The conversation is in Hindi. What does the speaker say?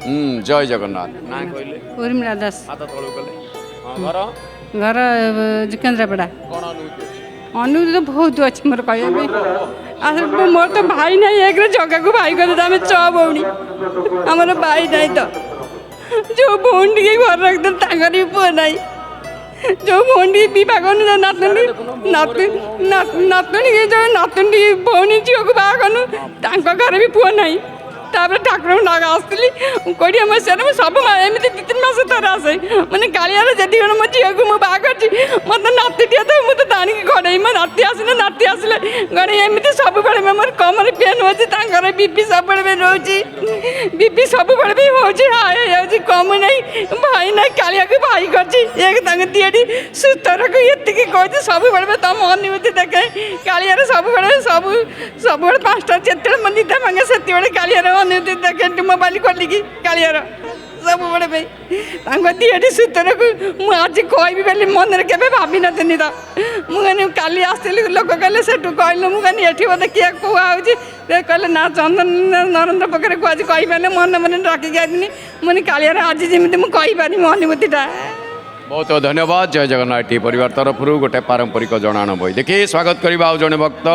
जय जगन्नाथ ना कहले उर्मिला दास हाथ तळु कले घर घर केन्द्रापड़ा कोन अनुभूति अछि अनुभूति तो बहुत अच्छी मोर कह मोर तो भाई नहीं एक जगह को भाई कर आम छ भौणी आमर भाई नहीं तो जो भौणी के घर रखते ताकर भी पुआ नहीं जो भौणी बा कनु नातुनी नातुनी जो नातुनी भौणी झील को बाहा कनु घर भी पुआ नहीं तापर ठाकुर नाग आसली कोड़िया मसीह सब एमती 2-3 मास थर आसे मैंने कालियार जी मो झील को मुझे बाहर मत नातीटे तो मुझे दाणी घड़े मो नाती आसले नाती आसले घड़े एमती सब बड़े मोर कमर पेन हो बीपी सब रोचे बीपी सब भी हो हाई कम नहीं भाई ना कालिया को भाई कर दिएटी सुतर को ये कहते सब तुम अनुभूति देखे कालियार सब सब 5टा जिते मैं निदा मांगे से कालियार अनुभूति देखे मोबाइल खोलिकी कालियार सब बड़े दिएटी सुतर को मुझे आज कहबी बोली मन में केवे भावी नी तो मुझे काली आसली लोक कहले से कहलु मुझे ये बोधे किए कहुच्छी कहले ना चंदन नरेन्द्र पाखे को आज कहीपारे मन मन डाकिक आईनी मुझे कालियार आज जमी मुझे कहीपारि मो अनुभूतिटा बहुत बहुत धन्यवाद जय जगन्नाथ टी परिवार तरफ गोटे पारंपरिक जनाण बही देखिए स्वागत करवा जड़े भक्त